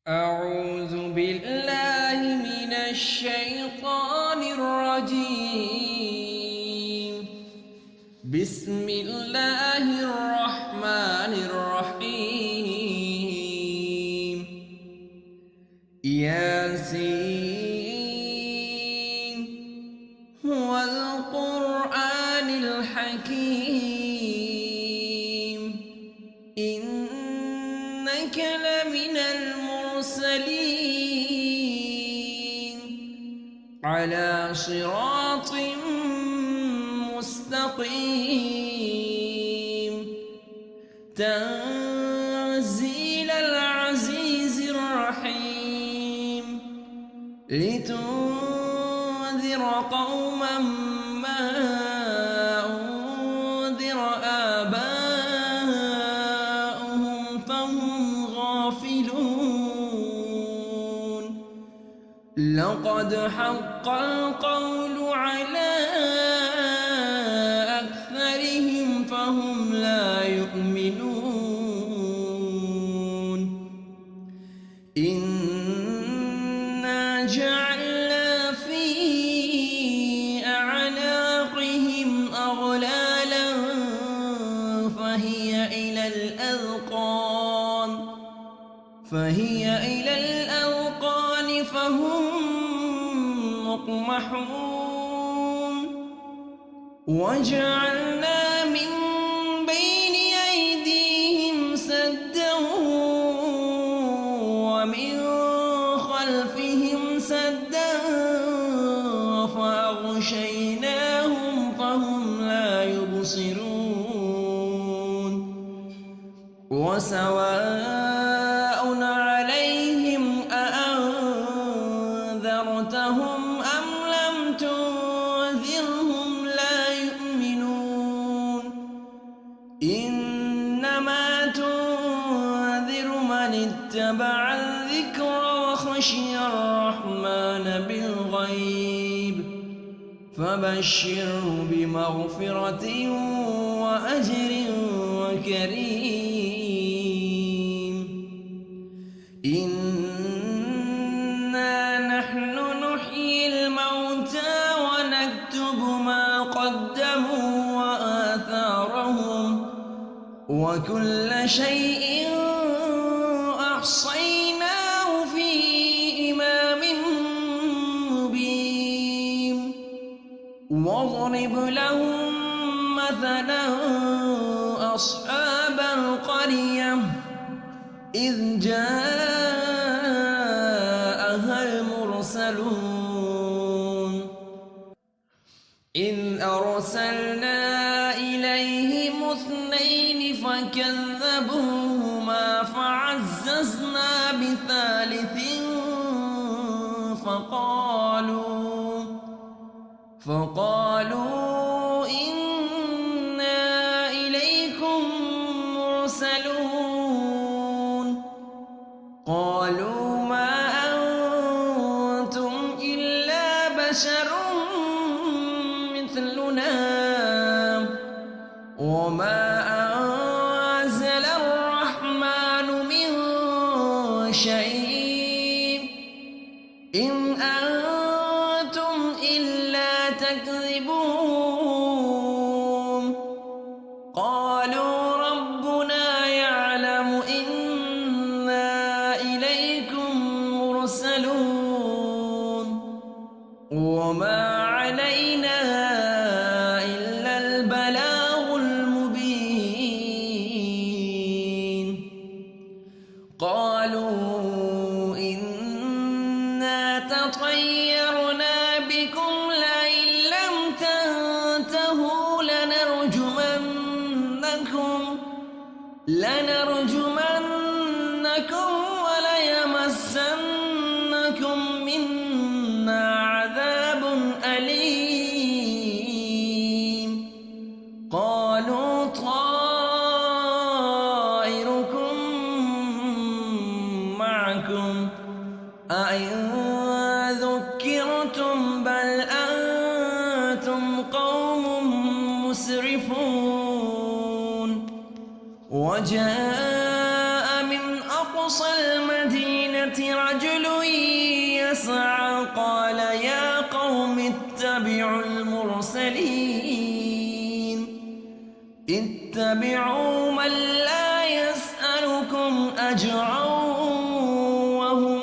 أعوذ بالله من الشيطان الرجيم. بسم الله الرحمن الرحيم. ياسين والقرآن الحكيم إنك لمن المرسلين على صراط مستقيم تنزيل العزيز الرحيم لتنذر قوما ما أنذر آباؤهم فهم غافلون لقد حق القول على أكثرهم فهم لا يؤمنون إنا جعلنا في أعناقهم أغلالا فهي إلى الأذقان فهم مقمحون وجعلنا من بين أيديهم سدا ومن خلفهم سدا فأغشيناهم فهم لا يبصرون وسواء عليهم أأنذرتهم أم لم تنذرهم لا يؤمنون إنما تنذر من اتبع الذكر وخشي الرحمن بالغيب فبشره بمغفرة وأجر كريم إنا نحن نحيي الموتى ونكتب ما قدموا وآثارهم وكل شيء أحصيناه في إمام مبين واضرب لهم مثلا أصحاب القرية إذ جاءها المرسلون إذ أرسلنا إليهم اثنين فكذبوهما فعززنا بثالث فقالوا إنا إليكم مرسلون قالوا ما أنتم إلا بشر مثلنا وما أنزل الرحمن من شيء إن أنتم إلا تكذبون قالوا ربنا يعلم إنا إليكم مرسلون وما علينا إلا البلاغ المبين قالوا إنا تطيرنا بكم لئن لم تنتهوا لنرجمنكم وليمسنكم منا عذاب أليم قالوا طائركم معكم أئن ذكرتم بل أنتم قوم مسرفون وجاء من أقصى المدينة رجل يسعى قال يا قوم اتبعوا المرسلين اتبعوا من لا يسألكم أجرا وهم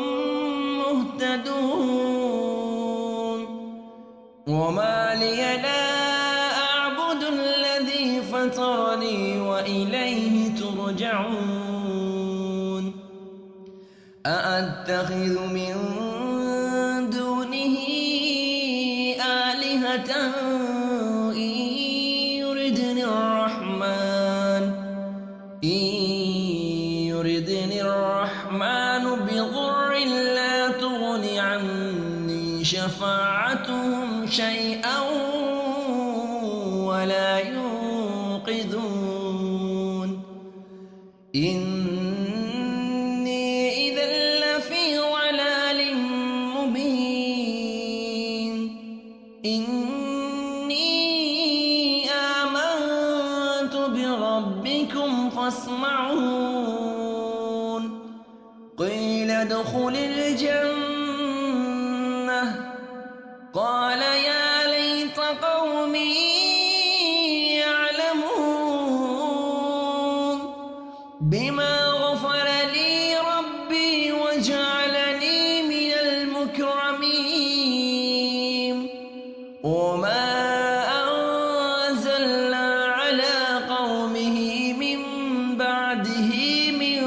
مهتدون وما لي لا أعبد الذي فطرني وإليه ترجعون أأتخذ من دونه آلهة يردني الرحمن بضر لا تغن عني شفاعتهم شيئا ولا ينقذون إني إذا لفي ضلال مبين إني آمنت بربكم فاسمعون قيل ادخل الجنة قال يا ليت قومي يعلمون بما غفر لي ربي وجعلني من المكرمين وما أنزلنا على قومه من بعده من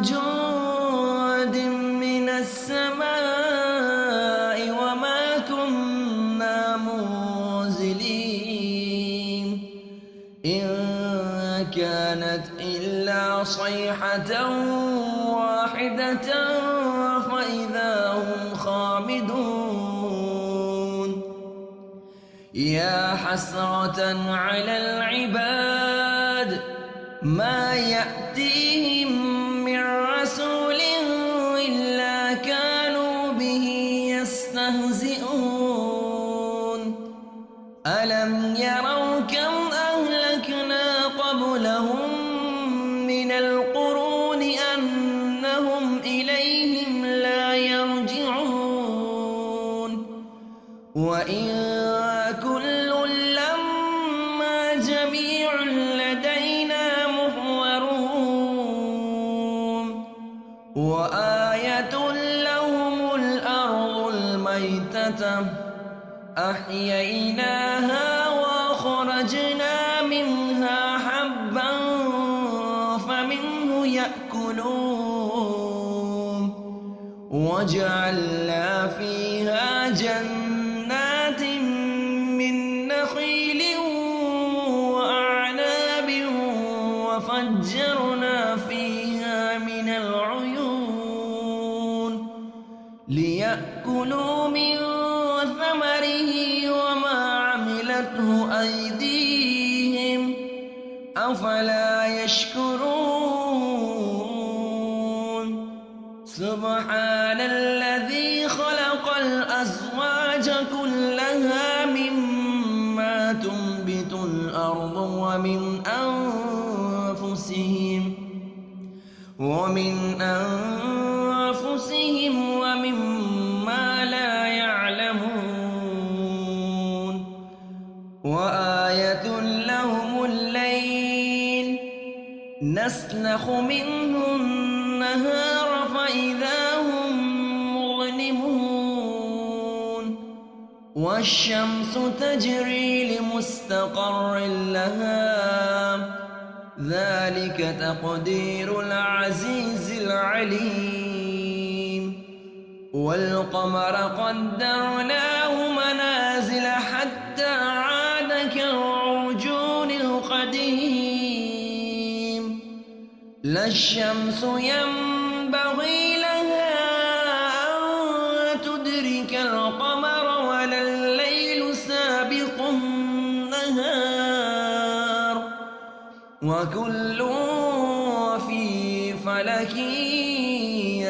جود من السماء وما كنا منزلين إن كانت إلا صيحة واحدة فإذا هم خامدون يا حسرة على العباد ما يأتيهم من رسول إلا كانوا به يستهزئون ألم يروا كم أهلكنا قبلهم من القرون أنهم إليهم لا يرجعون وإن كل لما جميع لدينا محضرون وآية لهم الأرض الميتة أحييناها وأخرجنا منها حبا فمنه يأكلون وجعلنا فيها جنات من نخيل وأعناب وفجرنا فيها من العيون ليأكلوا من ثمره وما عملته أيديهم أفلا يشكرون سبحان الذي خلق الأزواج كلها مما تنبت الأرض ومن أنفسهم ومما لا يعلمون وآية لهم الليل نسلخ منه النهار فإذا هم مظلمون والشمس تجري لمستقر لها ذلك تقدير العزيز العليم والقمر قدرناه منازل حتى عاد كالعرجون القديم لا الشمس ينبغي لها أن تدرك القمر ولا الليل سابق النهار وكل في فلك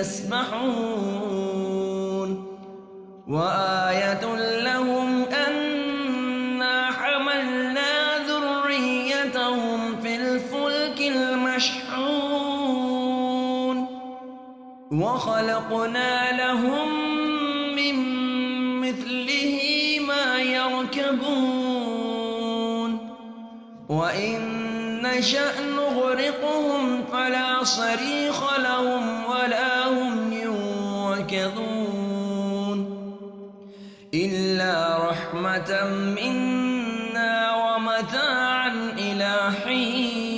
يسبحون وآية لهم أنا حملنا ذريتهم لهم في الفلك المشحون وخلقنا لهم من مثله ما يركبون وإن نشأ نغرقهم فلا صريخ لهم ولا هم ينقذون إلا رحمة منا ومتاعا إلى حين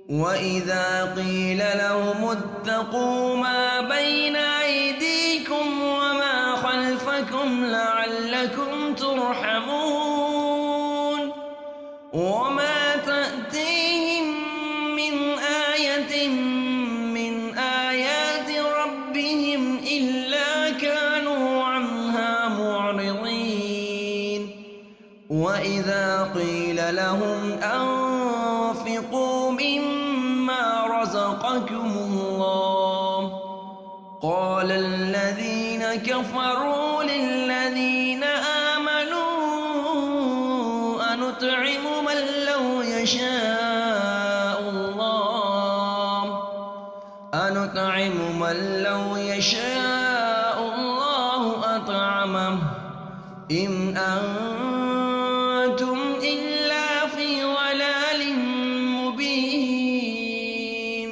وإذا قيل لهم اتقوا ما بين أيديكم وما خلفكم لعلكم ترحمون وما تأتيهم من آية من آيات ربهم إلا كانوا عنها معرضين وإذا قيل لهم أنفقوا مما رزقكم الله قال الذين كفروا للذين آمنوا أنطعم من لو يشاء الله أطعمه إن أنتم إلا في ضلال مبين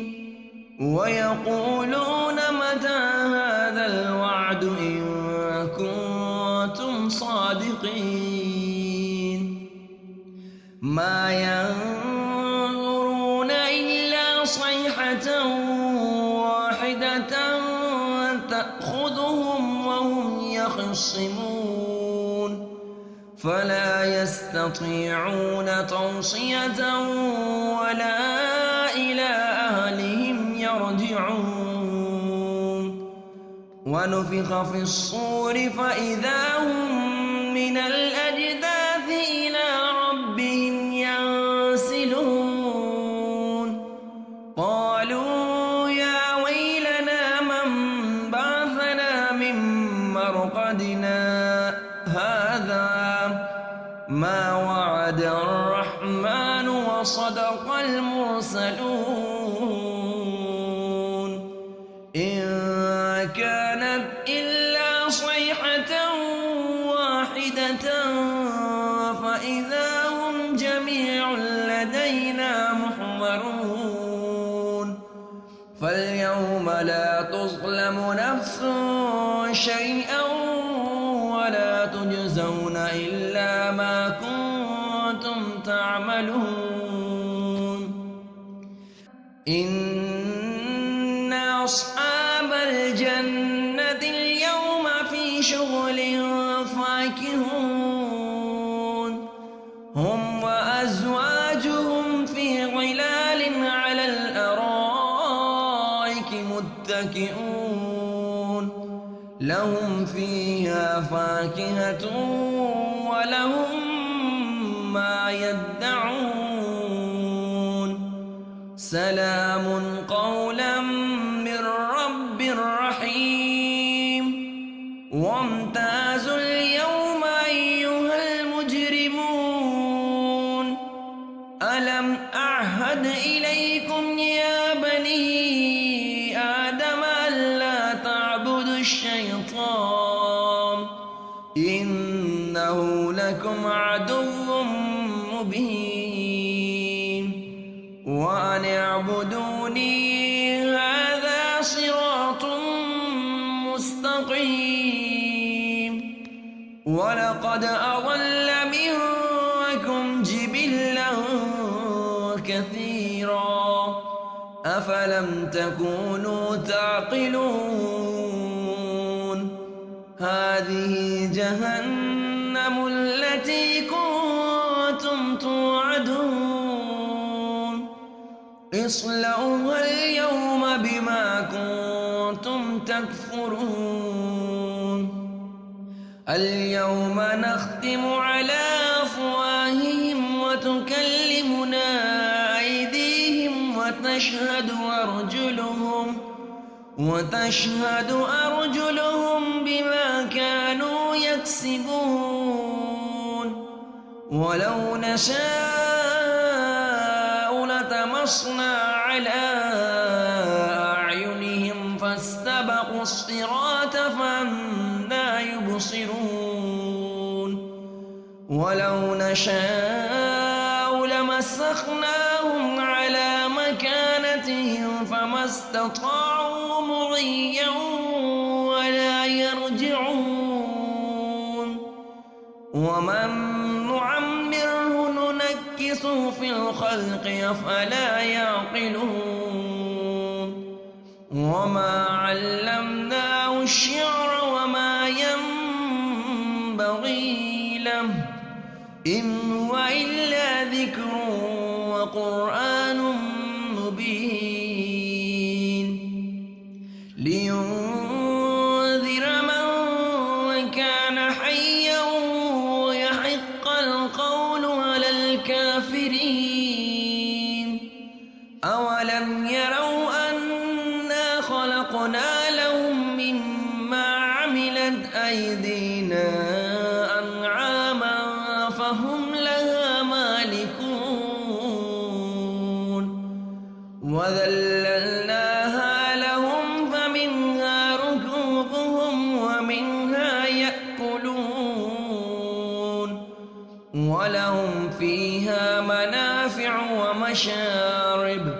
ويقولون متى هذا الوعد إن كنتم صادقين ما ينظرون إلا صيحة واحدة تأخذهم وهم يخصمون فلا يستطيعون توصية ولا إلى أهلهم يرجعون ونفخ في الصور فإذا هم من الأجداث إلى ربهم ينسلون قالوا يا ويلنا من بعثنا من مرقدنا هذا ما وعد الرحمن وصدق المرسلون إن كانت إلا صيحة واحدة فإذا هم جميع لدينا محضرون فاليوم لا تظلم نفس شيئا ولا تجزون إلا ما كنتم تعملون إن أصحاب الجنة اليوم في شغل فاكهون هم وأزواجهم في ظلال على الأرائك متكئون لهم فيها فاكهة ولهم ما يدعون سلام قولا من رب رحيم وامتازوا اليوم أيها المجرمون ألم أعهد إليكم يا بني آدم ألا تعبدوا الشيطان إنه لكم عدو مبين وأن اعبدوني هذا صراط مستقيم ولقد أضل منكم جبلا كثيرا أفلم تكونوا تعقلون هذه جهنم التي كنتم توعدون اصلوها اليوم بما كنتم تكفرون اليوم نختم على أفواههم وتكلمنا أيديهم وتشهد أرجلهم بما كانوا يكسبون ولو نشاء لطمسنا على أعينهم فاستبقوا الصراط فأنى يبصرون ولو نشاء لمسخناهم على مكانتهم فما استطاعوا مضيا ولا يرجعون ومن نعمره ننكسه في الخلق أفلا يعقلون وما علمناه الشعر وما ينبغي له إن هو إلا ذكر وقرآن مبين لينذر من كان حيا ويحق القول على الكافرين أولم يروا أنا خلقنا لهم مما عملت أيدينا أنعاما فهم لها مالكون وذللناها لهم فمنها ركوبهم ومنها يأكلون ولهم فيها منافع ومشارب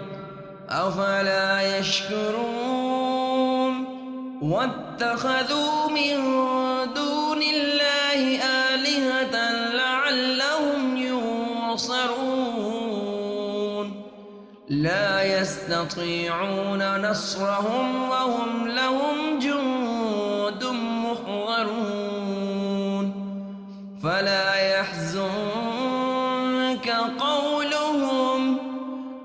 أفلا يشكرون واتخذوا من دون الله آلهة لعلهم ينصرون لا يستطيعون نصرهم وهم لهم جند محضرون فلا يحزنك قولهم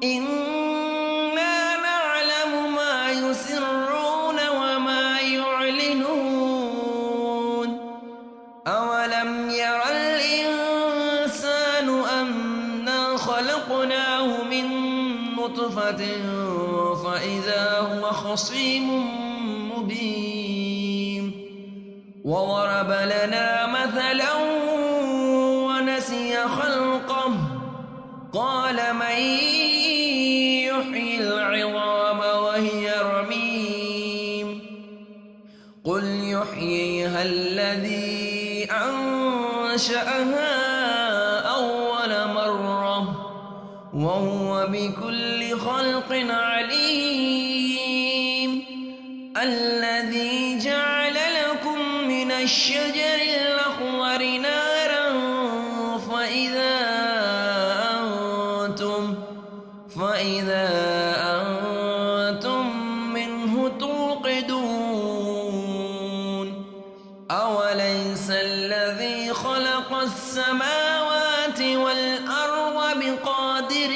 إنا نعلم ما يسرون وما يعلنون أولم ير الإنسان أنا خلقناه من نطفة فإذا هو خصيم مبين وضرب لنا مثلا ونسي خلقه قال من يحيي العظام وهي رميم قل يحييها الذي أنشأها أول مرة وهو بكل خلق عليم الذي جعل لكم من الشجر الأخضر نارا فإذا أنتم منه توقدون أوليس الذي خلق السماوات والأرض بقادر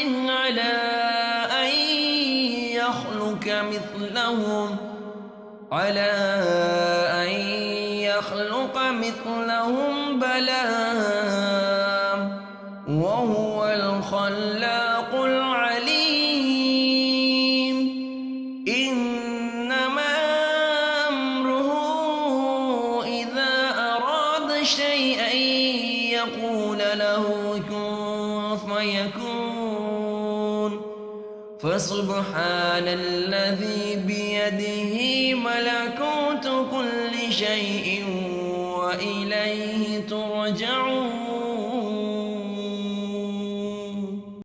على أن يخلق مثلهم بلى وهو الخلاق العليم إنما أمره إذا أراد شيئا يقول له كن فيكون فسبحان الذي بيده ملكوت كل شيء وإليه ترجعون